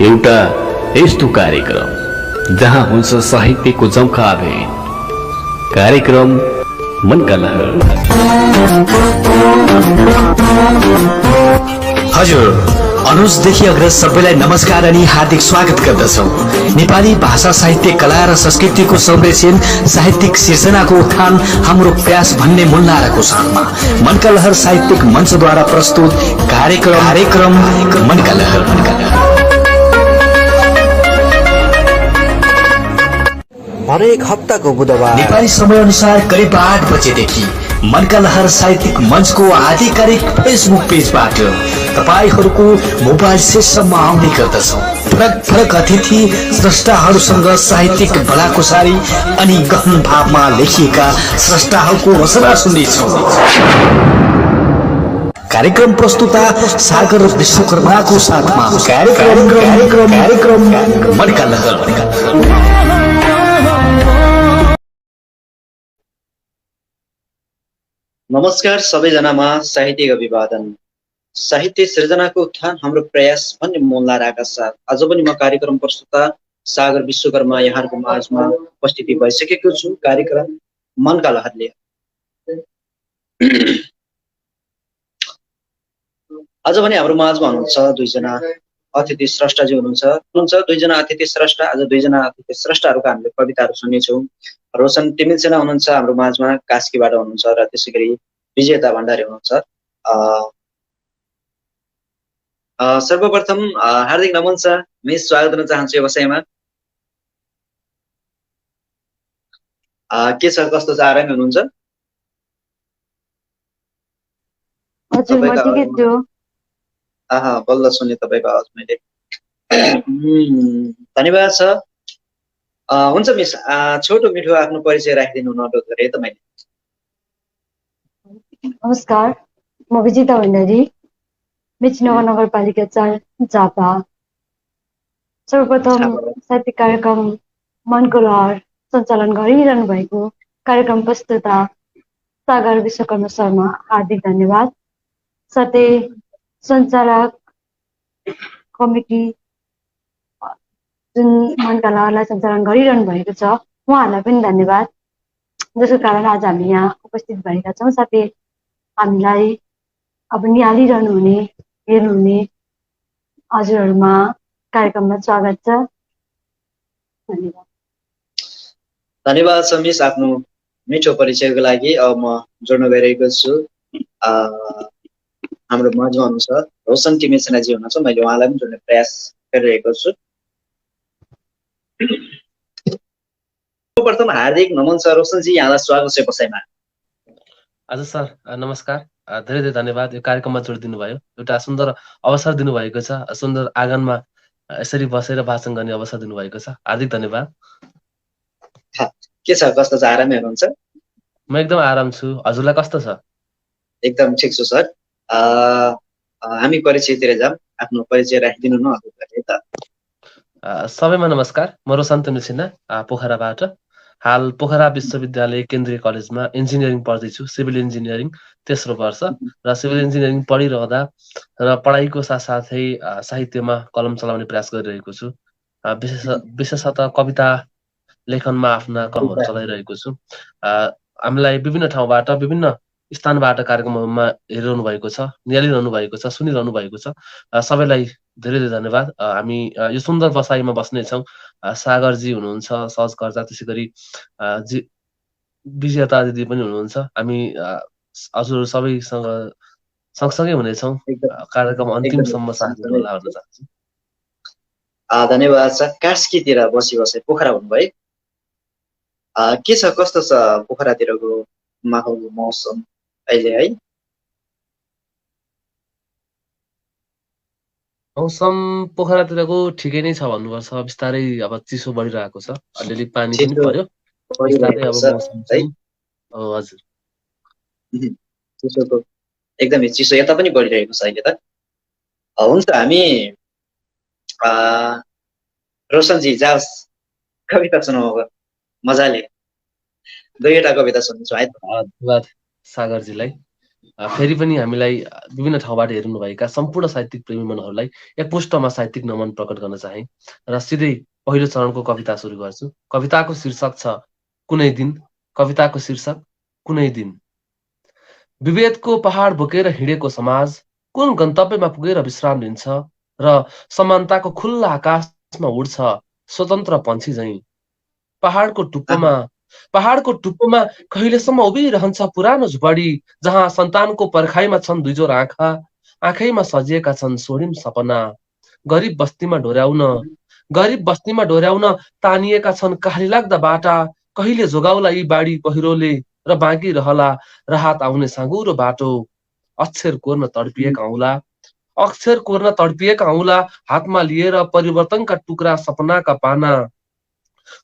एउटा यस्तो कार्यक्रम जहाँ हुन्छ साहित्यको जम्खा भेट। कार्यक्रम मनका लहर। हजुर, अनुजदेखि अग्रज सबैलाई नमस्कार अनि हार्दिक स्वागत गर्दछौं। नेपाली भाषा साहित्य कला र संस्कृतिको संरक्षण, साहित्यिक सिर्जनाको उत्थान हाम्रो प्रयास भन्ने मूलनाराको साथमा मनका लहर साहित्यिक मञ्चद्वारा प्रस्तुत कार्यक्रम मनका लहर। हरेक हप्ताको बुधबार नेपाली समय अनुसार करिब 8 बजेदेखि मनका लहर साहित्यिक मञ्चको आधिकारिक फेसबुक पेजबाट तपाईहरूको मोबाइल सेटसम्म आउने गर्दछौं। फरक फरक अतिथि स्रष्टाहरूसँग साहित्यिक भलाकुसारी अनि गहन भावमा लेखिएका स्रष्टाहरूको रचना सुन्नेछौं। कार्यक्रम प्रस्तुता सागर विश्वकर्माको साथमा कार्यक्रम मनका लहर। नमस्कार सबैजनामा साहित्यिक अभिवादन। साहित्य सृजनाको उत्थान हाम्रो प्रयास भन्ने मूलनाराका साथ आज पनि म कार्यक्रम प्रस्तुता सागर विश्वकर्मा यहाँको माझमा उपस्थिति भइसकेको छु। कार्यक्रम मनका लहरले आज पनि हाम्रो माझमा हुनुहुन्छ दुईजना अतिथि स्रष्टाजी हुनुहुन्छ दुईजना अतिथि स्रष्टा। आज दुईजना अतिथि स्रष्टाहरूको हामीले कविताहरू सुन्नेछौँ। रोशन टिमिल हुनुहुन्छ हाम्रो माझमा, कास्कीबाट हुनुहुन्छ, र त्यसै गरी विजेता भण्डारी हुनुहुन्छ। सर्वप्रथम हार्दिक नमन छ, मिस स्वागत गर्न चाहन्छु यो विषयमा। के छ, कस्तो छ, आरामै हुनुहुन्छ? हजुर, म ठिकै छु। बल्ल सुने तपाईँको आवाज मैले। धन्यवाद छ। हुन्छ मिस, छोटो मिठो आफ्नो परिचय राखिदिनु हुन अनुरोध गरेँ त मैले। नमस्कार, म विजेता भण्डारी, मेचीनगर नगरपालिका 4 झापा। सर्वप्रथम साहित्यिक कार्यक्रम मनको लहर सञ्चालन गरिरहनु भएको कार्यक्रम प्रस्तुता सागर विश्वकर्मा शर्मा हार्दिक धन्यवाद। साथै सञ्चालक कमिटी जुन मनका लहरलाई सञ्चालन गरिरहनु भएको छ उहाँहरूलाई पनि धन्यवाद, जसको कारण आज हामी यहाँ उपस्थित भएका छौँ। साथै हामीलाई अब निहालिरहनु हुने, हेर्नुहुने हजुरहरूमा कार्यक्रममा स्वागत छ। धन्यवाद। धन्यवाद छ मिस आफ्नो मिठो परिचयको लागि। अब म जोड्न गइरहेको छु। हाम्रो माझमा हुनुहुन्छ रोशन टिमेसेनाजी हुनुहुन्छ, मैले उहाँलाई पनि जोड्ने प्रयास गरिरहेको छु। सर्वप्रथम हार्दिक नमन छ रोशनजी, यहाँलाई स्वागत छ बसाइमा। हजुर सर, नमस्कार। धेरै धेरै धन्यवाद यो कार्यक्रममा जोडिदिनु भयो। एउटा सुन्दर अवसर दिनुभएको छ, सुन्दर आँगनमा यसरी बसेर भाषण गर्ने अवसर दिनुभएको छ। हार्दिक धन्यवाद। के छ, कस्तो छ, आरामै हुनुहुन्छ? म एकदम आराम छु। हजुरलाई कस्तो छ? एकदम ठिक छु सर। हामी परिचयतिर जाऊँ, आफ्नो परिचय राखिदिनु न त। सबैमा नमस्कार, म रोशन टिमेसेना पोखराबाट। हाल पोखरा विश्वविद्यालय केन्द्रीय कलेजमा इन्जिनियरिङ पढ्दैछु, सिभिल इन्जिनियरिङ तेस्रो वर्ष। र सिभिल इन्जिनियरिङ पढिरहँदा र पढाइको साथसाथै साहित्यमा कलम चलाउने प्रयास गरिरहेको छु। विशेषतः कविता लेखनमा आफ्ना कलमहरू चलाइरहेको छु। हामीलाई विभिन्न ठाउँबाट, विभिन्न स्थानबाट कार्यक्रमहरूमा हेरिरहनु भएको छ, निहालिरहनु भएको छ, सुनिरहनु भएको छ। सबैलाई धेरै धेरै धन्यवाद। हामी यो सुन्दर बसाइमा बस्नेछौँ। सागरजी हुनुहुन्छ सहजकर्ता, त्यसै गरी विजेता दिदी पनि हुनुहुन्छ। हामी हजुर सबैसँग सँगसँगै हुनेछौँ। कार्यक्रम अन्तिमसम्म साथ दिनुहोला भन्न चाहन्छु। धन्यवाद छ। कास्कीतिर बसी पोखरा हुनुभयो, के छ, कस्तो छ पोखरातिरको माहौल, मौसम अहिले है? मौसम पोखरातिरको ठिकै नै छ भन्नुपर्छ। बिस्तारै अब चिसो बढिरहेको छ, अलिअलि पानी पनि पर्यो, बिस्तारै अब मौसम चाहिँ। हजुर, चिसोको एकदमै चिसो यता पनि बढिरहेको छ अहिले त। हुन्छ, हामी रोशनजी जाओस्, कविता सुनाऊ अब मजाले। दुईवटा कविता सुन्छु है। धन्यवाद सागरजीलाई। फेरि पनि हामीलाई विभिन्न ठाउँबाट हेर्नुभएका सम्पूर्ण साहित्यिक प्रेमी मनहरूलाई एकमुष्टमा साहित्यिक नमन प्रकट गर्न चाहे र सिधै पहिलो चरणको कविता सुरु गर्छु। कविताको शीर्षक छ कुनै दिन। कविताको शीर्षक कुनै दिन। विभेदको पहाड बोकेर हिँडेको समाज कुन गन्तव्यमा पुगेर विश्राम लिन्छ र समानताको खुल्ला आकाशमा उड्छ स्वतन्त्र पन्छी झैं। पहाडको टुप्पोमा कहिलेसम्म उभिरहन्छ पुरानो झुपडी जहाँ सन्तानको पर्खाइमा छन् दुईजोर आँखा, आँखैमा सजिएका छन् स्वर्णिम सपना। गरिब बस्तीमा डोर्याउन तानिएका छन् काली लाग्दा बाटा। कहिले जोगाउला यी बाढी पहिरोले र बाँकी रहला राहत आउने साँगुरो बाटो। अक्षर कोर्न तडपिएका औँला हातमा लिएर परिवर्तनका टुक्रा सपनाका पाना।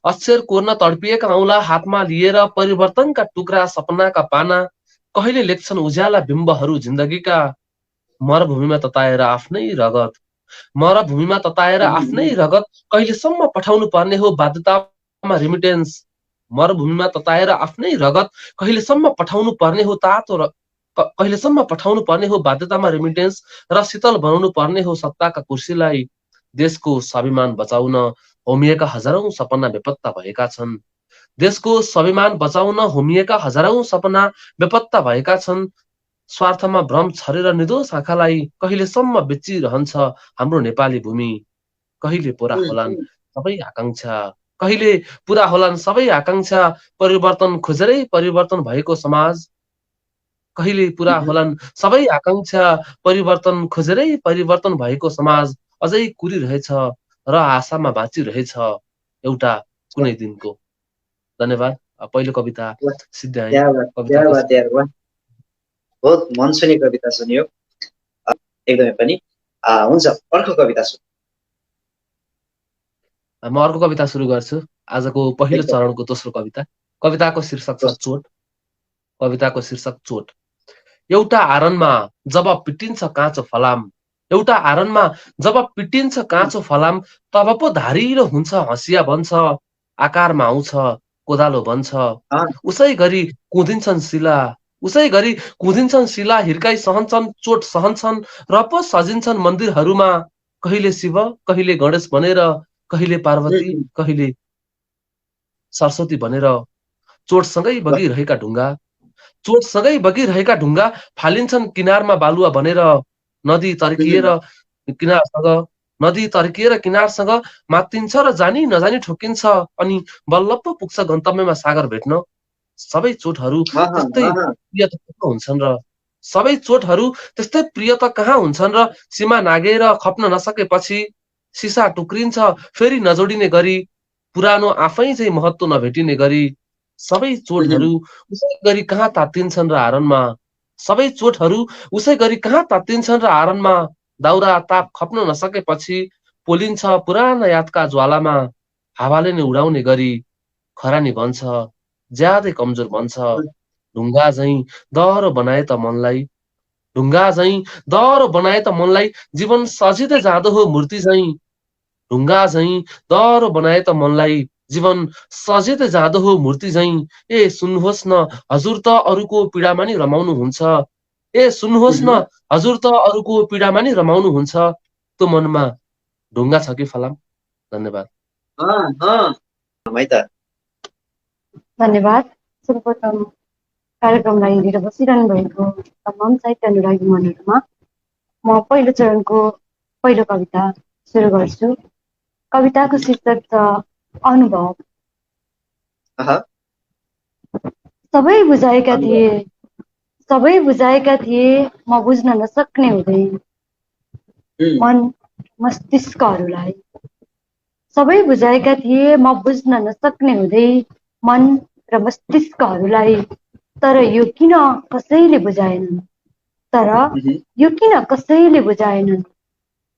अक्षर कोर्न तडपिएका औँला हातमा लिएर परिवर्तनका टुक्रा सपनाका पाना। कहिले लेख्छन् उज्याला बिम्बहरू जिन्दगीका मरुभूमिमा तताएर आफ्नै रगत। कहिलेसम्म पठाउनु पर्ने हो बाध्यतामा रेमिटेन्स। मरुभूमिमा तताएर आफ्नै रगत कहिलेसम्म पठाउनु पर्ने हो बाध्यतामा रेमिटेन्स र शीतल बनाउनु पर्ने हो सत्ताका कुर्सीलाई। देशको स्वाभिमान बचाउन होमिएका हजारौं सपना बेपत्ता भएका छन्। स्वार्थमा भ्रम छरेर निर्दोष आँखालाई कहिलेसम्म बेचिरहन्छ हाम्रो नेपाली भूमि। कहिले पूरा होलान् सबै आकांक्षा परिवर्तन खोजेरै परिवर्तन भएको समाज। कहिले पूरा होलान् सबै आकांक्षा परिवर्तन खोजेरै परिवर्तन भएको समाज अझै कुरिरहेछ र आशामा बाँचिरहेछ एउटा कुनै दिनको। धन्यवाद। पहिलो कविता सिद्ध्याएँ। बहुत मनसुनी कविता सुनियो एकदमै पनि। हुन्छ, अर्को कविता सुन। म अर्को कविता सुरु गर्छु। आजको पहिलो चरणको दोस्रो कविता। कविताको शीर्षक छ चोट। कविताको शीर्षक चोट। एउटा आरनमा जब पिटिन्छ काँचो फलाम तब पो धारिलो हुन्छ हँसिया बन्छ आकारमा आउँछ कोदालो बन्छ। उसै गरी कुदिन्छन् शिला हिर्काइ सहन्छन् चोट सहन्छन् र पो सजिन्छन् मन्दिरहरूमा। कहिले शिव कहिले गणेश बनेर, कहिले पार्वती कहिले सरस्वती बनेर। चोटसँगै बगिरहेका ढुङ्गा फालिन्छन् किनारमा बालुवा बनेर। नदी तर्किएर किनारसँग मात्तिन्छ र जानी नजानी ठोकिन्छ अनि बल्ल पो पुग्छ गन्तव्यमा सागर भेट्न। सबै चोटहरू त्यस्तै प्रिय त कहाँ हुन्छन् र सीमा नागेर खप्न नसकेपछि सिसा टुक्रिन्छ फेरि नजोडिने गरी पुरानो आफै चाहिँ महत्त्व नभेटिने गरी। सबै चोटहरू उसै गरी कहाँ तात्तिन्छन् र आरनमा दाउरा ताप खप्न नसकेपछि पोलिन्छ पुराना यादका ज्वालामा। हावाले नै उडाउने गरी खरानी बन्छ ज्यादै कमजोर बन्छ। ढुङ्गा झैं दह्रो बनाए त मनलाई जीवन सजिँदै जाँदो हो मूर्ति झैं। ढुङ्गा झैं दह्रो बनाए त मनलाई जीवन सजिँदै जाँदो हो मूर्ति झैं। ए सुन्नुहोस् न हजुर त अरूको पीडामा नि रमाउनुहुन्छ। त्यो मनमा ढुङ्गा छ कि फलाम। धन्यवाद। धन्यवाद। सर्वप्रथम कार्यक्रमलाई हेरेर बसिरहनु भएको तमाम साहित्य अनुरागी मनहरूमा म पहिलो चरणको पहिलो कविता सुरु गर्छु। कविताको शीर्षक छ अनुभव। सबै बुझाएका थिए म बुझ्न नसक्ने हुँदै मन मस्तिष्कहरूलाई। सबै बुझाएका थिए म बुझ्न नसक्ने हुँदै मन र मस्तिष्कहरूलाई। तर यो किन कसैले बुझाएनन्।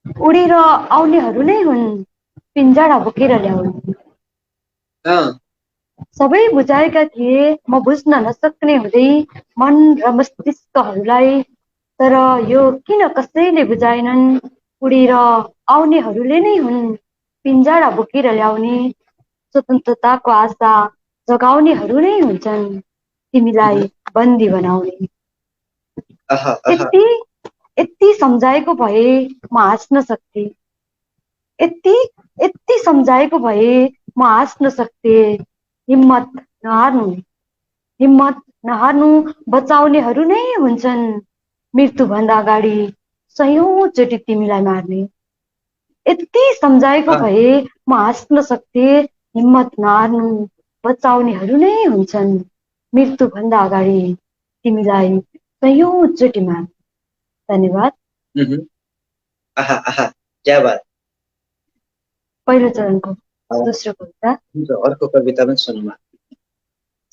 उडेर आउनेहरू नै हुन् पिञ्जरा बोकेर ल्याउने। सबै बुझाएका थिए म बुझ्न नसक्ने हुँदै मन र मस्तिष्कहरूलाई। तर यो किन कसैले बुझाएनन्। उडेर आउनेहरूले नै हुन् पिञ्जरा बोकेर ल्याउने। स्वतन्त्रताको आशा जगाउनेहरू नै हुन्छन् तिमीलाई बन्दी बनाउने। आहा आहा यति यति सम्झाएको भए म हाँस्न सक्थे, यति यति सम्झाएको भए म हाँस्न सक्थे। हिम्मत नहार्नु, हिम्मत नहार्नु, बचाउनेहरू नै हुन्छन् मृत्युभन्दा अगाडि सयौँचोटि तिमीलाई मार्ने। यति सम्झाएको आह, भए म हाँस्न सक्थे। हिम्मत नहार्नु, बचाउनेहरू नै हुन्छन् मृत्युभन्दा अगाडि तिमीलाई सयौँचोटि मार्ने। धन्यवाद। उहुँ, आहा आहा क्या बात। पहिलो चरणको अँ, दोस्रो कविता हुन्छ, अर्को कविता पनि सुनौँ।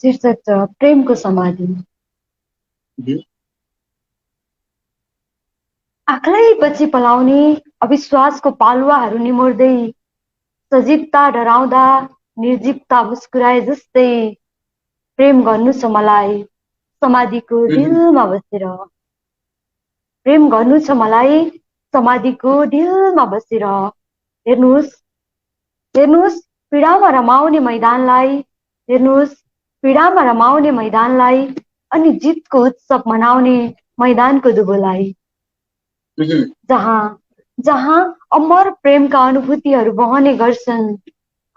शीर्षक छ प्रेमको समाधि। उहुँ, आँखलाई पछि पलाउने अविश्वासको पालुवाहरू निमोर्दै, सजीवता डराउँदा निर्जीवता मुस्कुराए जस्तै प्रेम गर्नु छ मलाई समाधिको उहुँ, ढिलमा बसेर। प्रेम गर्नु छ मलाई समाधिको ढिलमा बसेर। हेर्नुहोस्, हेर्नुहोस् पीडामा रमाउने मैदानलाई, हेर्नुहोस् पीडामा रमाउने मैदानलाई अनि जितको उत्सव मनाउने मैदानको दुबोलाई, उहुँ, जहाँ जहाँ अमर प्रेमका अनुभूतिहरू बहने गर्छन्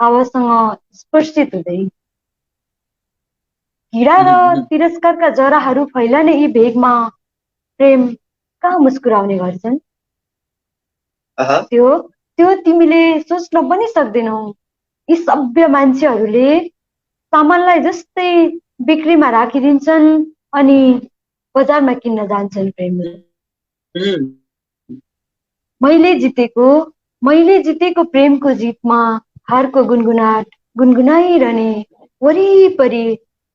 हावासँग स्पर्शित हुँदै। घृणा र उहुँ, तिरस्कारका जराहरू फैलने यी भेगमा प्रेम कहाँ मुस्कुराउने गर्छन्। आहा त्यो त्यो तिमीले सोच्न पनि सक्दैनौ। यी सभ्य मान्छेहरूले सामानलाई जस्तै बिक्रीमा राखिदिन्छन् अनि बजारमा किन्न जान्छन् प्रेमलाई। उहुँ, मैले जितेको मैले जितेको प्रेमको जितमा हारको गुनगुनाट गुनगुनाइरहने वरिपरि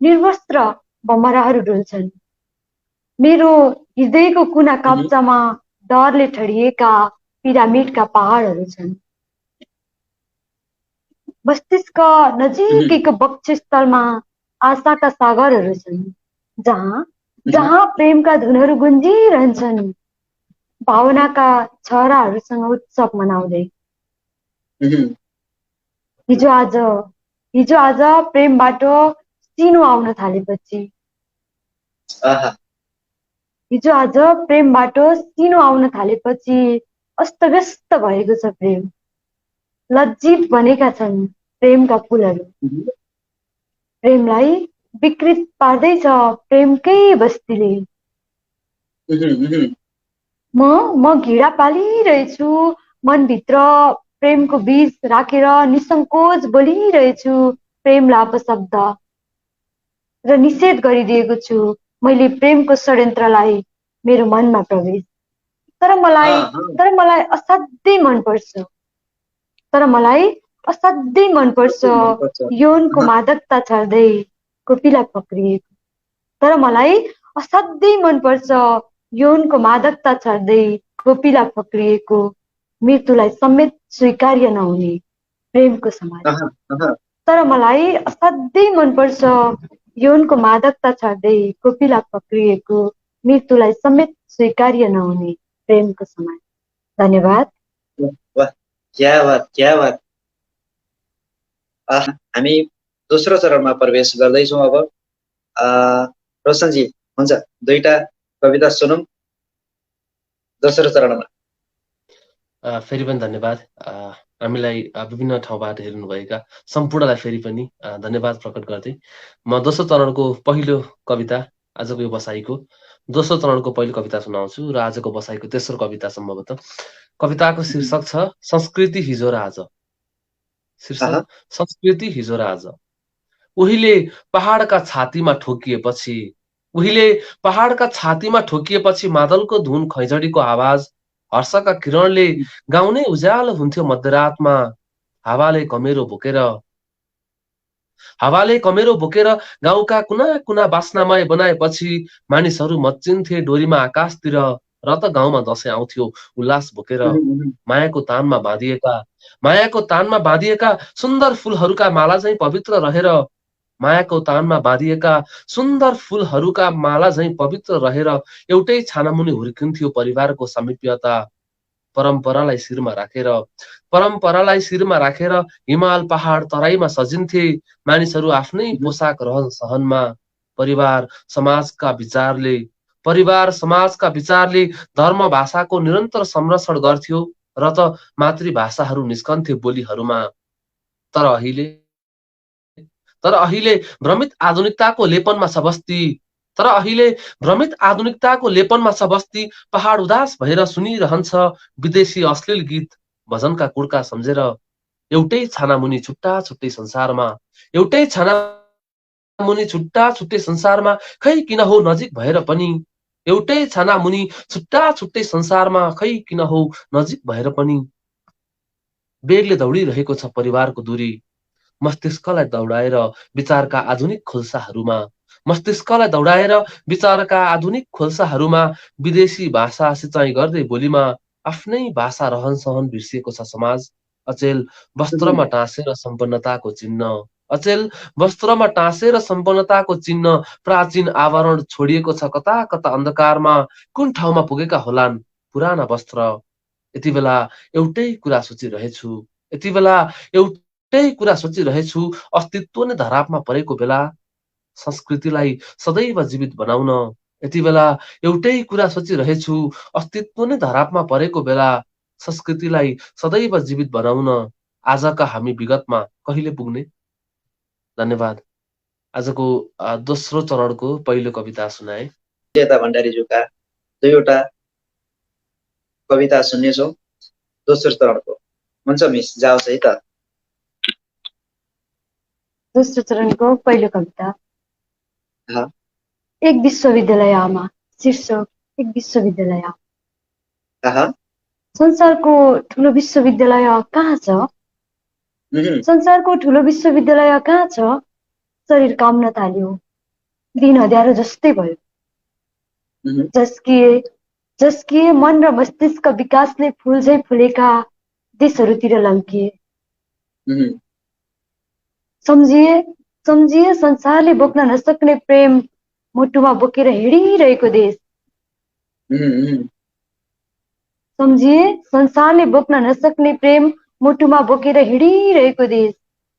निर्वस्त्र भमराहरू डुल्छन्। मेरो हृदयको कुना उहुँ, काप्चामा डरले ठडिएका पिरामिडका पहाडहरू छन्। मस्तिष्क उहुँ, नजिकैको वक्षस्थलमा आशाका सागरहरू छन्, जहाँ उहुँ, जहाँ प्रेमका धुनहरू गुन्जिरहन्छन् भावनाका छराहरूसँग उत्सव मनाउँदै। उहुँ, हिजो आज हिजो आज प्रेमबाट सिनो आउन थालेपछि, आहा हिजो आज प्रेमबाट सिनो आउन थालेपछि अस्तव्यस्त भएको छ प्रेम। लज्जित बनेका छन् प्रेमका फुलहरू। उहुँ, प्रेमलाई विकृत पार्दैछ प्रेमकै बस्तीले। उहुँ, उहुँ, म घिडा पालिरहेछु मनभित्र, प्रेमको बीज राखेर निसङ्कोच बोलिरहेछु प्रेमलाई अपशब्द र निषेध गरिदिएको छु मैले प्रेमको षड्यन्त्रलाई मेरो मनमा प्रवेश। तर मलाई अँ, अँ, तर मलाई असाध्यै मनपर्छ, तर मलाई असाध्यै मनपर्छ कति मनपर्छ। यौनको अँ, मादकता छर्दै कोपिला पक्रिएको। तर मलाई असाध्यै मनपर्छ यौनको मादकता छर्दै कोपिला पक्रिएको, मृत्युलाई समेत स्वीकार्य नहुने प्रेमको समाधि। अहँ, अहँ, तर मलाई असाध्यै मनपर्छ यौनको मादकता छर्दै कोपिला पक्रिएको, मृत्युलाई समेत स्वीकार्य नहुने प्रेमको समाधि। धन्यवाद। वाह वाह, क्या बात क्या बात। हामी दोस्रो चरणमा प्रवेश गर्दैछौँ अब। रोशनजी, हुन्छ, दुईटा कविता सुनौँ दोस्रो चरणमा। फेरि पनि धन्यवाद। हामीलाई विभिन्न ठाउँबाट हेर्नुभएका सम्पूर्णलाई फेरि पनि धन्यवाद प्रकट गर्दै म दोस्रो चरणको पहिलो कविता, आजको यो बसाइको दोस्रो चरणको पहिलो कविता सुनाउँछु र आजको बसाइको तेस्रो कविता सम्भवतः। कविताको शीर्षक छ संस्कृति हिजो र आज। शीर्षक आहा, संस्कृति हिजो र आज। उहिले पहाडका छातीमा ठोकिएपछि, उहिले पहाडका छातीमा ठोकिएपछि मादलको धुन खैँजडीको आवाज हर्षका किरणले गाउँनै उज्यालो हुन्थ्यो मध्यरातमा। हावाले कमेरो बोकेर हावाले कमेरो बोकेर गाउँका कुना कुना बास्नामय बनाएपछि मानिसहरू मच्चिन्थे डोरीमा आकाशतिर, र त गाउँमा दशैं आउँथ्यो उल्लास बोकेर। उहुँ, उहुँ, मायाको तानमा बाँधिएका मायाको तानमा बाँधिएका सुन्दर फूलहरूका माला झैं पवित्र रहेर, मायाको तानमा बाँधिएका सुन्दर फूलहरूका माला झैं पवित्र रहेर एउटै छानामुनि हुर्किन्थ्यो परिवारको सामिप्यता। परम्परालाई शिरमा राखेर परम्परालाई शिरमा राखेर हिमाल पहाड तराईमा सजिन्थे मानिसहरू आफ्नै उहुँ, पोसाक रहन सहनमा। परिवार समाजका विचारले परिवार समाजका विचारले धर्म भाषाको निरन्तर संरक्षण गर्थ्यो र त मातृभाषाहरू निस्कन्थे बोलीहरूमा। तर अहिले तर अहिले भ्रमित आधुनिकताको लेपनमा छ बस्ती तर अहिले भ्रमित आधुनिकताको लेपनमा छ बस्ती। पहाड उदास भएर सुनिरहन्छ विदेशी अश्लील गीत भजनका कुर्का सम्झेर। एउटै छाना मुनि छुट्टा छुट्टै संसारमा, एउटै छाना मुनि छुट्टा छुट्टै संसारमा, खै किन हो नजिक भएर पनि। एउटै छाना मुनि छुट्टा छुट्टै संसारमा, खै किन हो नजिक भएर पनि। बेगले दौडिरहेको छ परिवारको दूरी, मस्तिष्कलाई दौडाएर विचारका आधुनिक खोल्साहरूमा। मस्तिष्कलाई दौडाएर विचारका आधुनिक खोल्साहरूमा। विदेशी भाषा सिँचाइ गर्दै बोलीमा आफ्नै भाषा रहन सहन बिर्सिएको छ समाज। अचेल वस्त्रमा टाँसेर सम्पन्नताको चिन्ह, अचेल वस्त्रमा टाँसेर सम्पन्नताको चिन्ह। प्राचीन आवरण छोडिएको छ कता कता अन्धकारमा। कुन ठाउँमा पुगेका होलान् पुराना वस्त्र। यति बेला एउटै कुरा सोचिरहेछु, यति बेला एउटै कुरा सोचिरहेछु। अस्तित्व नै धरापमा परेको बेला संस्कृतिलाई सदैव जीवित बनाउन। यति बेला एउटै कुरा सोचिरहेछु, अस्तित्व नै धरापमा परेको बेला संस्कृतिलाई सदैव जीवित बनाउन। आजका हामी विगतमा कहिले पुग्ने। धन्यवाद। आजको दोस्रो चरणको पहिलो कविता सुनाए। विजेता भण्डारीज्यूका दुईवटा कविता सुन्नेछौँ दोस्रो चरणको। हुन्छ मिस, जाओस् है त। दोस्रो चरणको पहिलो कविता। हाँ। एक विश्वविद्यालय आमा। शीर्षक एक विश्वविद्यालय। हाँ। संसारको ठुलो विश्वविद्यालय कहाँ छ? संसारको ठुलो विश्वविद्यालय कहाँ छ? शरीर काम्न थाल्यो, दिन अँध्यारो जस्तै भयो। जस्किए मन र मस्तिष्क विकासले फुलझै फुलेका देशहरूतिर लम्किए। सम्झिए संसारले बोक्न नसक्ने प्रेम मुटुमा बोकेर हिँडिरहेको देश। सम्झिए संसारले बोक्न नसक्ने प्रेम मुटुमा बोकेर हिँडिरहेको देश।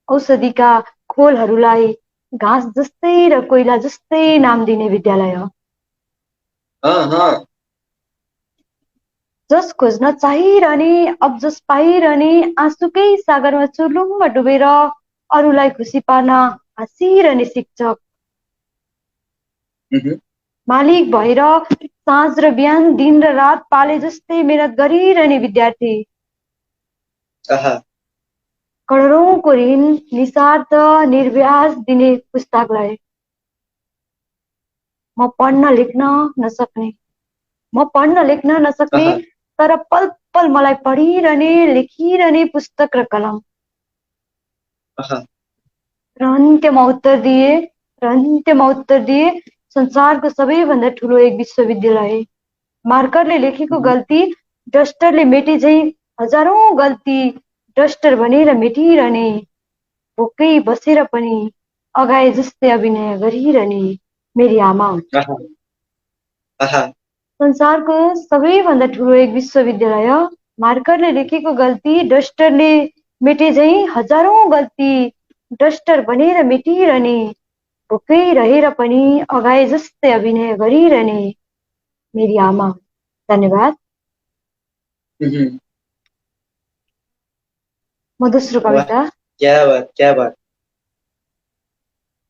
औषधिका खोलहरूलाई घाँस जस्तै र कोइला जस्तै नाम दिने विद्यालय। जस खोज्न चाहिरहने, अब जस पाइरहने, आँसुकै सागरमा चुर्लुममा डुबेर अरूलाई खुसी पार्न हाँसिरहने शिक्षक। मालिक भएर साँझ र बिहान, दिन र रात पाले जस्तै मेहनत गरिरहने विद्यार्थी। करोडौंको ऋण निस्वार्थ निर्व्याज दिने पुस्तकालय। म पढ्न लेख्न नसक्ने तर पल पल मलाई पढिरहने लेखिरहने पुस्तक र कलम। र अन्त्यमा उत्तर दिए संसारको सबैभन्दा ठुलो एक विश्वविद्यालय। मार्करले लेखेको गल्ती डस्टरले मेटे झै हजारौं गल्ती डस्टर भनेर मेटिरहने। भोकै बसेर पनि अगाए जस्तै अभिनय गरिरहने मेरी आमा हुन्। संसारको सबैभन्दा ठुलो एक विश्वविद्यालय। मार्करले लेखेको गल्ती डस्टरले मेटे झै हजारौं गल्ती डस्टर भनेर मेटिरहने। भोकै रहेर पनि अगाए जस्तै अभिनय गरिरहने मेरी आमा। धन्यवाद। म दोस्रो कविता। क्या बात।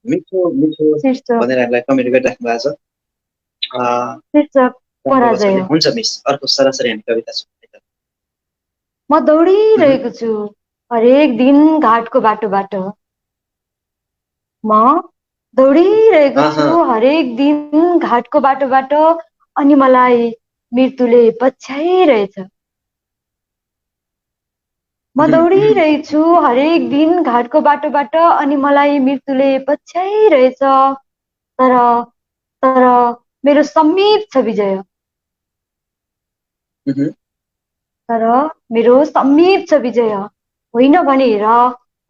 मिठो भनेर हामीलाई कमेन्ट गरिराख्नु भएको छ। शीर्षक पराजय। हुन्छ मिस, अर्को सरासरी हामी कविता सुन्ने। म दौडिरहेको छु हरेक दिन घाटको बाटोबाट। म दौडिरहेको छु हरेक दिन घाटको बाटोबाट, अनि मलाई मृत्युले पछ्याइरहेछ। म दौडिरहेछु हरेक दिन घाटको बाटोबाट, अनि मलाई मृत्युले पछ्याइरहेछ। तर मेरो समीप छ विजय। होइन भने हेर,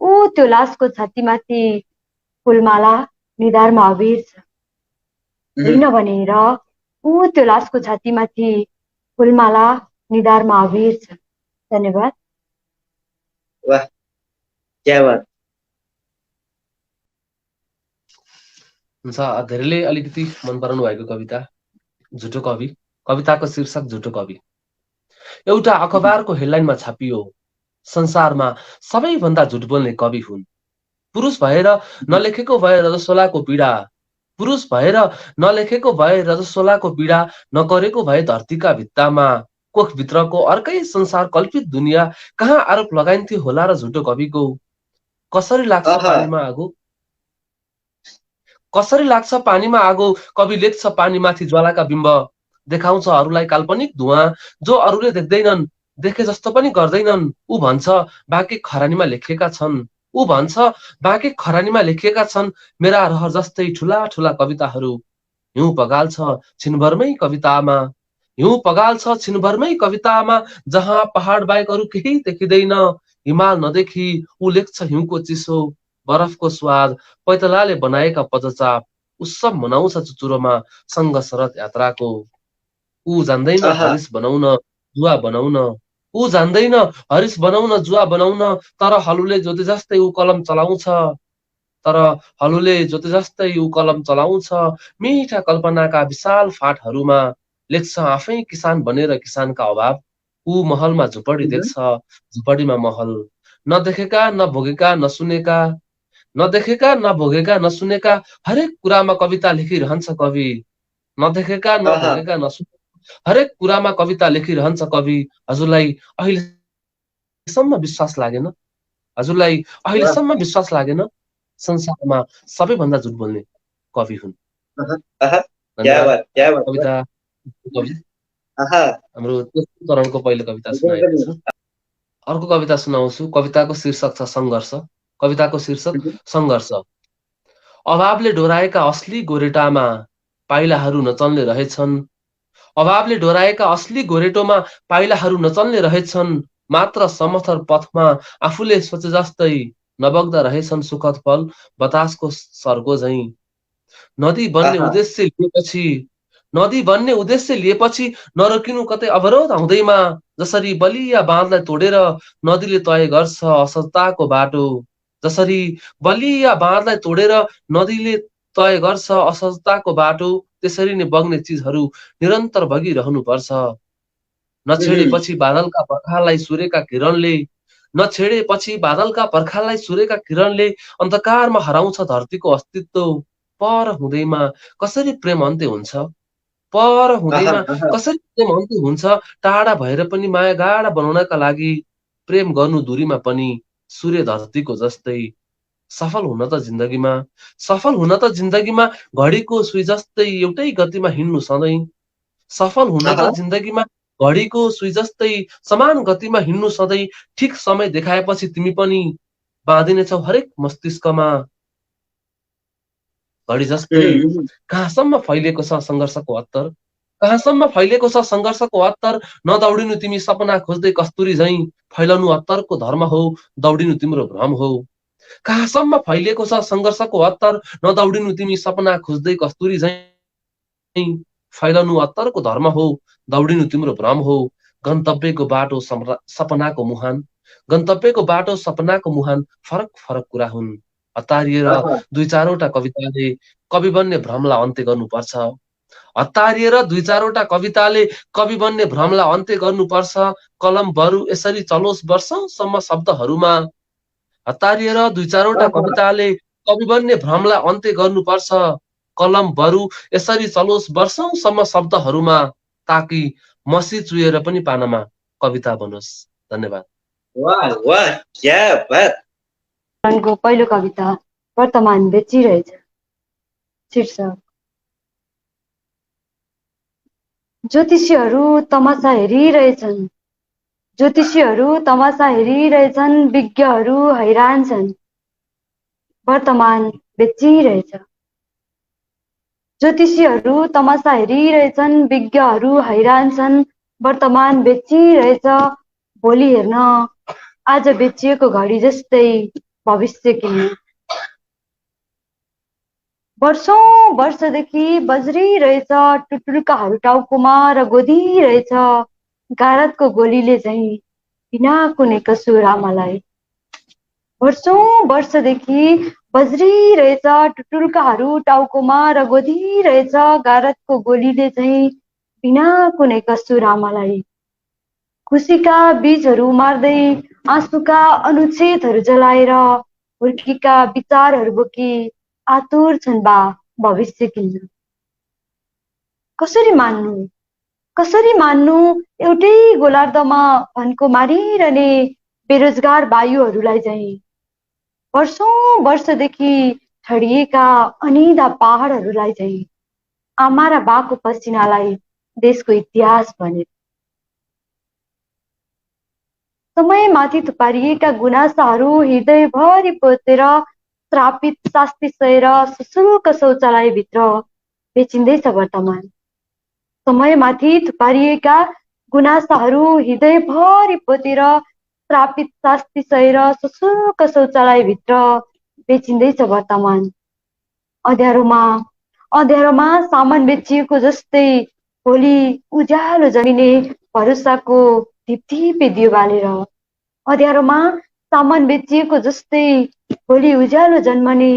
ऊ त्यो लासको छातीमाथि फुलमाला निधारमा अबिर छ। होइन भने हेर, ऊ त्यो लासको छातीमाथि फुलमाला निधारमा अबिर छ। धन्यवाद। वाह, क्या बात। हुन्छ, धेरैले अलिकति मन पराउनु भएको कविता। झुटो कवि। कविताको शीर्षक झुटो कवि। एउटा अखबारको हेडलाइनमा छापियो, संसारमा सबैभन्दा झुट बोल्ने कवि हुन्। पुरुष भएर नलेखेको भए रजस्वलाको पीडा, पुरुष भएर नलेखेको भए रजस्वलाको पीडा, नगरेको भए धरतीका भित्तामा कोखभित्रको अर्कै संसार कल्पित दुनियाँ कहाँ आरोप लगाइन्थ्यो होला र झुटो कविको। कसरी लाग्छ आहा, पानीमा आगो, कसरी लाग्छ पानीमा आगो, कवि लेख्छ पानीमाथि ज्वालाका बिम्ब, देखाउँछ अरूलाई काल्पनिक धुवा जो अरूले देख्दैनन्, देखे जस्तो पनि गर्दैनन्। ऊ भन्छ बाँकी खरानीमा लेखिएका छन्, ऊ भन्छ बाँकी खरानीमा लेखिएका छन् मेरा रहर जस्तै ठुला ठुला कविताहरू। हिउँ पगाल्छ छिनभरमै कवितामा, हिउँ पगाल्छ छिनभरमै कवितामा, जहाँ पहाड बाहेक अरू केही देखिँदैन। हिमाल नदेखि ऊ लेख्छ हिउँको चिसो, बरफको स्वाद, पैतलाले बनाएका पदचाप, उत्सव मनाउँछ चुचुरोमा सङ्घ शरद यात्राको। ऊ जान्दैन आहा, हरिस बनाउन, जुवा बनाउन, ऊ जान्दैन हरिस बनाउन, जुवा बनाउन, तर हलुले जोते जस्तै ऊ कलम चलाउँछ, तर हलुले जोते जस्तै ऊ कलम चलाउँछ। मिठा कल्पनाका विशाल फाँटहरूमा लेख्छ आफै किसान बनेर किसानका अभाव। ऊ महलमा झुपडी देख्छ, झुपडीमा महल, नदेखेका नभोगेका नसुनेका, नदेखेका नभोगेका नसुनेका, हरेक कुरामा कविता लेखिरहन्छ कवि। नदेखेका आहा, नभोगेका नसुनेका हरेक कुरामा कविता लेखिरहन्छ कवि। हजुरलाई अहिलेसम्म विश्वास लागेन, हजुरलाई वाह, अहिलेसम्म विश्वास लागेन संसारमा सबैभन्दा झुट बोल्ने कवि हुन्। आहा, आहा, धन्यवाद। क्या बात, कविता कवि आहा, हाम्रो तेस्रो चरणको पहिलो कविता एकदम सुनाएको पनि, छु। अर्को कविता सुनाउँछु। कविताको शीर्षक छ सङ्घर्ष। कविताको शीर्षक सङ्घर्ष। अभावले डोराएका असली गोरेटामा पाइलाहरू नचल्ने रहेछन्, अभावले डोराएका असली गोरेटोमा पाइलाहरू नचल्ने रहेछन्। मात्र समथर पथमा आफूले सोचे जस्तै नबग्दा रहेछन् सुखद फल बतासको सर्गो झैँ। नदी बन्ने आहा, उद्देश्य लिएपछि, नदी बन्ने उद्देश्य लिएपछि नरोकिनु कतै अवरोध आउँदैमा। जसरी बलिया बाँधलाई तोडेर नदीले तय गर्छ असहजताको बाटो, जसरी बलिया बाँधलाई तोडेर नदीले तय गर्छ असहजताको बाटो, त्यसरी नै बग्ने चिजहरू निरन्तर बगिरहनुपर्छ। नछेडेपछि बादलका पर्खाललाई सूर्यका किरणले, नछेडेपछि बादलका पर्खाललाई सूर्यका किरणले अन्धकारमा हराउँछ धरतीको अस्तित्व। पर हुँदैमा कसरी प्रेम अन्त्य हुन्छ, पर आहा, हुँदैमा आहा, कसरी प्रेम अन्त्य हुन्छ। टाढा भएर पनि माया गाढा बनाउनका लागि प्रेम गर्नु दूरीमा पनि सूर्य धरतीको जस्तै। सफल हुन त जिन्दगीमा, सफल हुन त जिन्दगीमा घडीको सुई जस्तै एउटै गतिमा हिँड्नु सधैँ। सफल हुन आहा, त जिन्दगीमा घडीको सुई जस्तै समान गतिमा हिँड्नु सधैँ। ठिक समय देखाएपछि तिमी पनि बाँधिनेछौ हरेक मस्तिष्कमा घडी जस्तै। कहाँसम्म फैलिएको छ सङ्घर्षको अत्तर, कहाँसम्म फैलिएको छ सङ्घर्षको अत्तर। नदौडिनु तिमी सपना खोज्दै कस्तुरी झैँ, फैलाउनु अत्तरको धर्म हो, दौडिनु तिम्रो भ्रम हो। कहाँसम्म फैलिएको छ सङ्घर्षको अत्तर, नदौडिनु तिमी सपना खोज्दै कस्तुरी झैँ, फैलाउनु अत्तरको धर्म हो, दौडिनु तिम्रो भ्रम हो। गन्तव्यको बाटो सपनाको मुहान, गन्तव्यको बाटो सपनाको मुहान, फरक फरक कुरा हुन्। हतारिएर आहा, दुई चारवटा कविताले कवि बन्ने भ्रमलाई अन्त्य गर्नुपर्छ। हतारिएर दुई चारवटा कविताले कवि बन्ने भ्रमलाई अन्त्य गर्नुपर्छ। कलम बरु यसरी चलोस् वर्षौंसम्म शब्दहरूमा, हतारिएर दुई चारवटा आहा, कविताले कवि बन्ने भ्रमलाई अन्त्य गर्नुपर्छ। कलम बरु यसरी चलोस् वर्षौंसम्म शब्दहरूमा, ताकि मसी चुहेर पनि पानामा कविता बनोस्। धन्यवाद। वाह, वाह, क्या बात, चरणको पहिलो कविता वर्तमान बेचिरहेछ। शीर्षक ज्योतिषीहरू तमासा हेरिरहेछन्, ज्योतिषीहरू तमासा हेरिरहेछन्, विज्ञहरू हैरान छन्। वर्तमान बेचिरहेछ। ज्योतिषीहरू तमासा हेरिरहेछन्, विज्ञहरू हैरान छन्। वर्तमान बेचिरहेछ। भोलि हेर्न आज बेचिएको घडी जस्तै भविष्य किन्ने। वर्षौं वर्षदेखि बज्रिरहेछ टुटुल्काहरू टाउकोमा र गोदिरहेछ गारतको गोलीले चाहिँ बिना कुनै कसुर आमालाई। वर्षौं वर्षदेखि बज्रिरहेछ टुटुल्काहरू टाउकोमा र गोदिरहेछ गारतको गोलीले चाहिँ बिना कुनै कसुर आमालाई। खुसीका बीजहरू मार्दै आँसुका अनुच्छेदहरू जलाएर हुर्कीका विचारहरू बोकी आतुर छन् बा भविष्य किन्न। कसरी मान्नु कसरी मान्नु एउटै गोलार्धमा भनको मारिरहने बेरोजगार वायुहरूलाई चाहिँ वर्षौं वर्षदेखि छडिएका अनिधा पहाडहरूलाई चाहिँ आमा र बाको पसिनालाई देशको इतिहास भने समयमाथि थुपारिएका गुनासाहरू हृदयभरि पोतेर श्रापित शास्ति सहेर सुशुल्क शौचालयभित्र बेचिँदैछ वर्तमान। समयमाथि थुपारिएका गुनासाहरू हृदयभरि पोतेर श्रापित शास्ति सहेर सुशुल्क शौचालयभित्र बेचिँदैछ वर्तमान। अँध्यारोमा सामान बेचिएको जस्तै भोलि उज्यालो जमिने भरोसाको धिपधिपे दियो बालेर। अँध्यारोमा सामान बेचिएको जस्तै भोलि उज्यालो जन्मने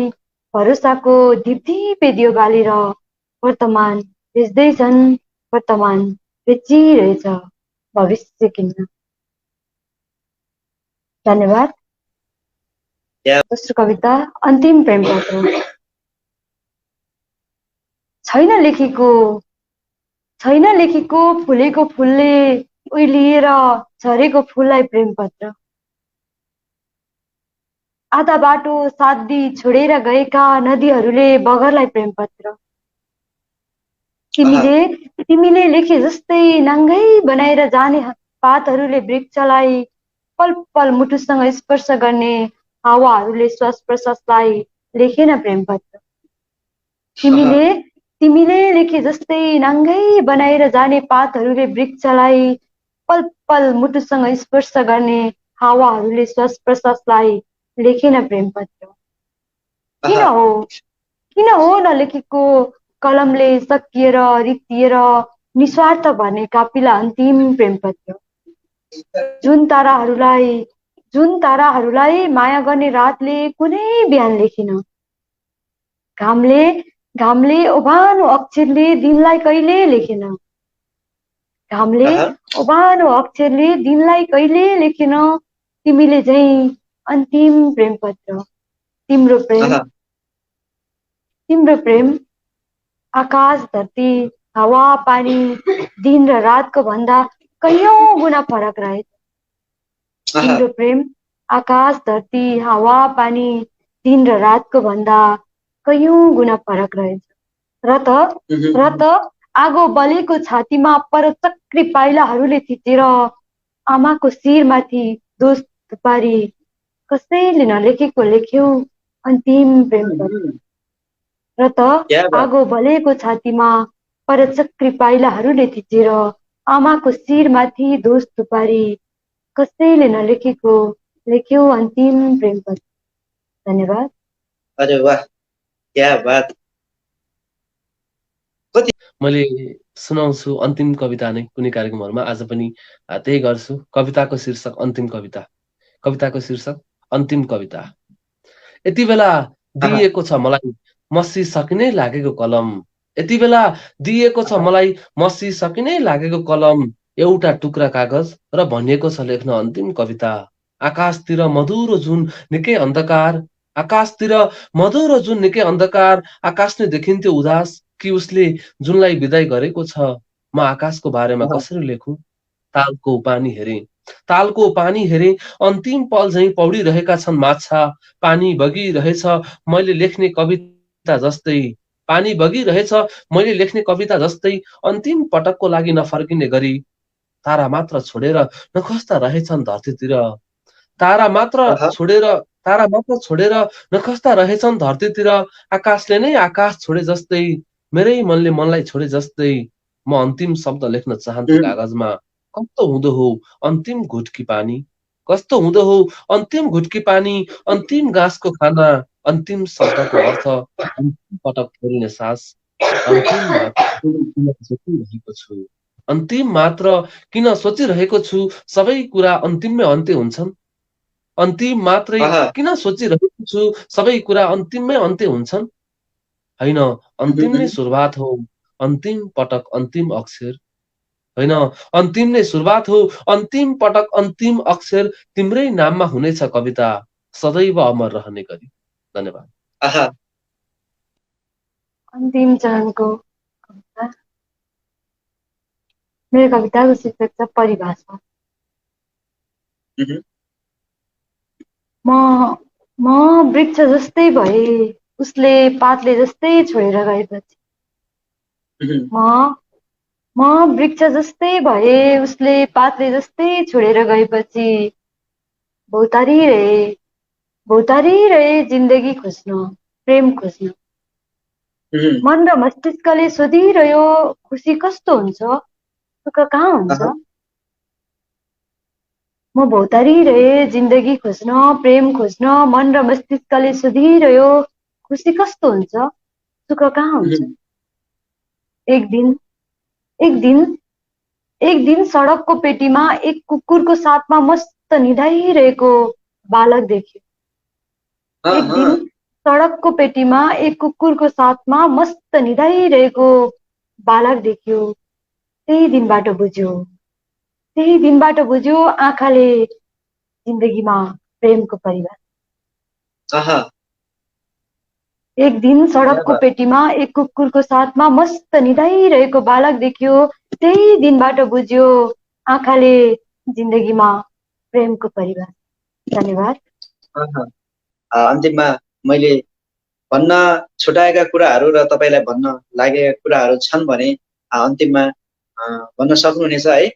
भरोसाको धिपधिपे दियो बालेर वर्तमान बेच्दैछन् वर्तमान बेचिरहेछ भविष्य किन्न। धन्यवाद। दोस्रो कविता अन्तिम प्रेम पत्र। छैन लेखेको फुलेको फुलले उइलिएर झरेको फुललाई प्रेम पत्र। आधा बाटो साध्दी छोडेर गएका नदीहरूले बगरलाई प्रेम पत्र। तिमीले लेखे जस्तै नाङ्गै बनाएर जाने पातहरूले वृक्षलाई पल पल मुटुसँग स्पर्श गर्ने हावाहरूले श्वास प्रश्वासलाई लेखेन प्रेम पत्र। तिमीले लेखे जस्तै नाङ्गै बनाएर जाने पातहरूले वृक्षलाई पल पल मुटुसँग स्पर्श गर्ने हावाहरूले श्वास प्रश्वासलाई लेखेन प्रेम पत्र। किन हो नलेखेको कलमले सकिएर रित्तिएर निस्वार्थ भन्ने कापिला अन्तिम प्रेम पत्र। जुन ताराहरूलाई माया गर्ने रातले कुनै बिहान लेखिन। घामले ओभानो अक्षरले दिनलाई कहिले लेखेन। तिमीले चाहिँ अन्तिम प्रेम पत्र। तिम्रो प्रेम आकाश धरती हावा पानी दिन र रातको भन्दा कैयौं गुना फरक रहेछ। तिम्रो प्रेम आकाश धरती हावा पानी दिन र रातको भन्दा कैयौं गुना फरक रहेछ। र त आगो बलेको छातीमा परचक्री पाइलाहरूले थिचेर आमाको शिरमाथि दोष थुपारी कसैले नलेखेको लेख्यौ अन्तिम प्रेम पत्र। र त आगो बलेको छातीमा परचक्री पाइलाहरूले थिचेर आमाको शिरमाथि दोष थुपारी कसैले नलेखेको लेख्यौ अन्तिम प्रेम पत्र। धन्यवाद। अरे वाह, क्या बात। मैले सुनाउँछु अन्तिम कविता नै कुनै कार्यक्रमहरूमा, आज पनि त्यही गर्छु। कविताको शीर्षक अन्तिम कविता। कविताको शीर्षक अन्तिम कविता। यति बेला दिएको छ मलाई मसी सकिनै लागेको कलम। यति बेला दिएको छ मलाई मसी सकिनै लागेको कलम। एउटा टुक्रा कागज र भनिएको छ लेख्न अन्तिम कविता। आकाशतिर मधुरो जुन निकै अन्धकार, आकाशतिर मधुरो जुन निकै अन्धकार, आकाश नै देखिन्थ्यो उदास कि उसले जुनलाई विदाई गरेको छ। म आकाशको बारेमा कसरी लेखुँ? तालको पानी हेरे अन्तिम पल झैं पौडिरहेका छन् माछा। पानी बगिरहेछ मैले लेख्ने कविता जस्तै। पानी बगिरहेछ मैले लेख्ने कविता जस्तै। अन्तिम पटकको लागि नफर्किने गरी तारा मात्र छोडेर नखस्ता रहेछन् धरतीतिर। तारा मात्र छोडेर नखस्ता रहेछन् धरतीतिर। आकाशले नै आकाश छोडे जस्तै, मेरै मनले मनलाई छोडे जस्तै। म अन्तिम शब्द लेख्न चाहन्छु कागजमा। कस्तो हुँदो हो अन्तिम घुटकी पानी, कस्तो हुँदो हो अन्तिम घुटकी पानी। अन्तिम घाँसको खाना, अन्तिम शब्दको अर्थ, अन्तिम पटक फेरिने सास। अन्तिम मात्र किन सोचिरहेको छु, सबै कुरा अन्तिममै अन्त्य हुन्छन्। अन्तिम मात्रै किन सोचिरहेको छु सबै कुरा अन्तिममै अन्त्य हुन्छन् होइन, अन्तिम नै सुरुवात हो, अन्तिम पटक अन्तिम अक्षर होइन, अन्तिम नै सुरुवात हो, अन्तिम पटक अन्तिम अक्षर तिम्रै नाममा हुनेछ कविता सदैव अमर रहने गरी। धन्यवाद। आहा, अन्तिम चरणको कविता। मेरो कविताको शीर्षक छ परिभाषा। उहुँ, म वृक्ष जस्तै भए उसले पातले जस्तै छोडेर गएपछि। उहुँ, म वृक्ष जस्तै भए उसले पातले जस्तै छोडेर गएपछि भौतारी रहे जिन्दगी खोज्न, प्रेम खोज्न। उहुँ, मन र मस्तिष्कले सोधिरह्यो खुसी कस्तो हुन्छ, सुख कहाँ हुन्छ। आहा, म भौतारी रहे जिन्दगी खोज्न, प्रेम खोज्न। मन र मस्तिष्कले सोधिरह्यो खुसी कस्तो हुन्छ, सुख कहाँ हुन्छ। उहुँ, एक दिन सडकको पेटीमा एक कुकुरको साथमा मस्त निदाइरहेको बालक देख्यो। एक आहा, दिन सडकको पेटीमा एक कुकुरको साथमा मस्त निदाइरहेको बालक देख्यो। त्यही दिनबाट बुझ्यो आँखाले जिन्दगीमा प्रेमको परिभाषा। आहा, एक दिन क्या सडकको बात। पेटीमा एक कुकुरको साथमा मस्त निदाइरहेको बालक देख्यो। त्यही दिनबाट बुझ्यो आँखाले जिन्दगीमा प्रेमको परिभाषा। धन्यवाद। आहा। अन्तिममा मैले भन्न छुटाएका कुराहरू र तपाईँलाई भन्न लागेका कुराहरू छन् भने अन्तिममा भन्न सक्नुहुनेछ है।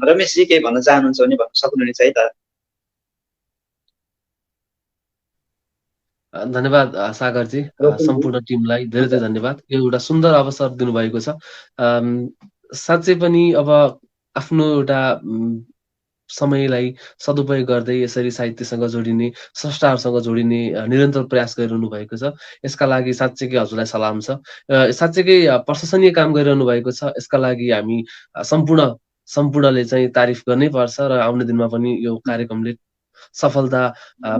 रमेशजी केही भन्न चाहनुहुन्छ भने भन्न सक्नुहुनेछ है त। धन्यवाद सागरजी, सम्पूर्ण टिमलाई धेरै धेरै धन्यवाद। यो एउटा सुन्दर अवसर दिनुभएको छ। साँच्चै पनि अब आफ्नो एउटा समयलाई सदुपयोग गर्दै यसरी साहित्यसँग जोडिने, स्रष्टाहरूसँग जोडिने निरन्तर प्रयास गरिरहनु भएको छ। यसका लागि साँच्चैकै हजुरलाई सलाम छ। साँच्चैकै प्रशंसनीय काम गरिरहनु भएको छ। यसका लागि हामी सम्पूर्णले चाहिँ तारिफ गर्नै पर्छ र आउने दिनमा पनि यो कार्यक्रमले सफलता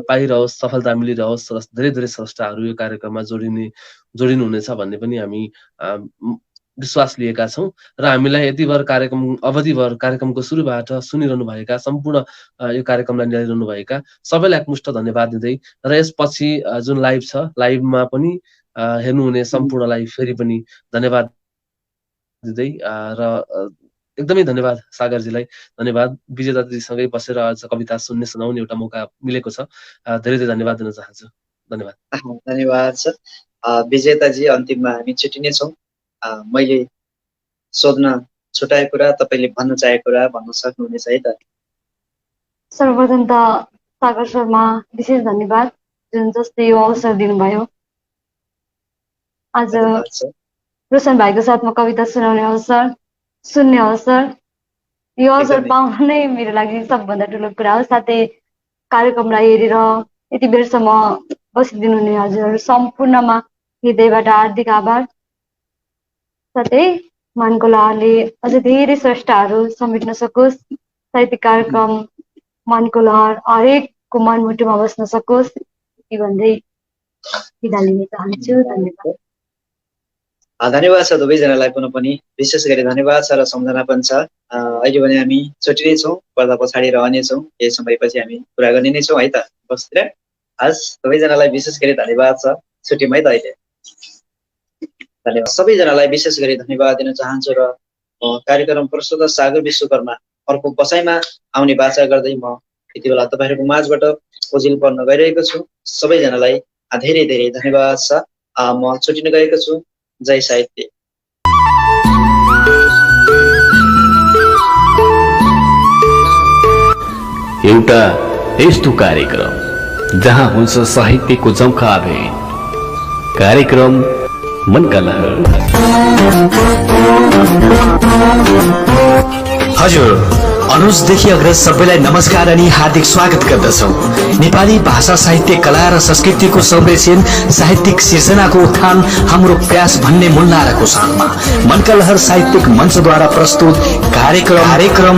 पाइरहोस्, सफलता मिलिरहोस् र धेरै धेरै स्रष्टाहरू यो कार्यक्रममा जोडिनुहुनेछ भन्ने पनि हामी विश्वास लिएका छौँ र हामीलाई अवधिभर कार्यक्रमको सुरुबाट सुनिरहनु भएका सम्पूर्ण यो कार्यक्रमलाई निहालिरहनु भएका सबैलाई एकमुष्ट धन्यवाद दिँदै र यसपछि जुन लाइभ छ, लाइभमा पनि हेर्नुहुने सम्पूर्णलाई फेरि पनि धन्यवाद दिँदै र एकदमै धन्यवाद सागरजीलाई, धन्यवाद। विजेता दिदीसँगै बसेर आज कविता सुनाउने एउटा मौका मिलेको छ। धेरै धेरै धन्यवाद दिन चाहन्छु। धन्यवाद। धन्यवाद सर। विजेताजी, अन्तिममा हामी छुट्टिनेछौँ। मैले सोध्न छुटाएको कुरा, तपाईँले भन्न चाहेको कुरा भन्न सक्नुहुनेछ है त। सर्वप्रथम त सागर शर्मा विशेष धन्यवाद जुन जसले यो अवसर दिनुभयो। आज धन्यवाद सर। रोशन भाइको साथमा कविता सुनाउने अवसर, सुन्ने अवसर, यो अवसर एकदमै। पाउनु नै मेरो लागि सबभन्दा ठुलो कुरा हो। साथै कार्यक्रमलाई हेरेर यति बेरसम्म बसिदिनु हुने हजुरहरू सम्पूर्णमा हृदयबाट हार्दिक आभार। साथै मनको लहरले अझ धेरै स्रष्टाहरू समेट्न सकोस्, साहित्यिक कार्यक्रम मनको लहर हरेकको मनमुटुमा बस्न सकोस् भन्दै बिदा लिन चाहन्छु। धन्यवाद। धन्यवाद छ दुवैजनालाई पुनः पनि विशेष गरी धन्यवाद छ र सम्झना पनि छ। अहिले भने हामी छुट्टिनेछौँ, पर्दा पछाडि रहनेछौँ, केही समयपछि हामी कुरा गर्ने नै छौँ है त बसेर। हस्, सबैजनालाई विशेष गरी धन्यवाद छ। छुट्टियौँ है त अहिले। धन्यवाद। सबैजनालाई विशेष गरी धन्यवाद दिन चाहन्छु र कार्यक्रम प्रस्तुत सागर विश्वकर्मा अर्को बसाइमा आउने बाचा गर्दै म यति बेला तपाईँहरूको माझबाट ओझेल पर्न गइरहेको छु। सबैजनालाई धेरै धेरै धन्यवाद छ। म छुट्टिन गएको छु। जय साहित्य। एउटा यस्तो कार्यक्रम जहाँ हुन्छ साहित्यको जम्खा भेट, कार्यक्रम मनका लहर। हजुर, अनुजदेखि अग्रज सबैलाई नमस्कार अनि हार्दिक स्वागत गर्दछौ। नेपाली भाषा साहित्य कला र संस्कृतिको संरक्षण, साहित्यिक सिर्जनाको उत्थान हाम्रो प्रयास भन्ने मुन्नाराको साथमा मनका लहर साहित्यिक मञ्चद्वारा प्रस्तुत कार्यक्रम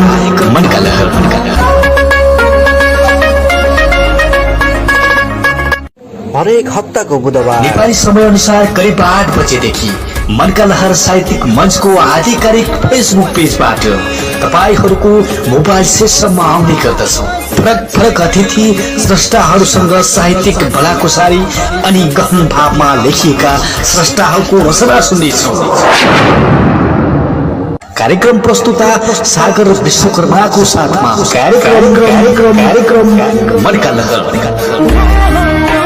मनका लहर। हरेक हप्ताको बुधबार नेपाली समय अनुसार करिब 8 बजेदेखि मनका लहर साहित्यिक मञ्चको आधिकारिक फेसबुक पेजबाट तपाईहरूको मोबाइल सेटसम्म आउने गर्दछौँ। फरक फरक अतिथि स्रष्टाहरूसँग साहित्यिक भलाकुसारी अनि गहन भावमा लेखिएका स्रष्टाहरूको रचना सुन्नेछौँ। कार्यक्रम प्रस्तुता सागर विश्वकर्माको साथमा कार्यक्रम मनका लहर।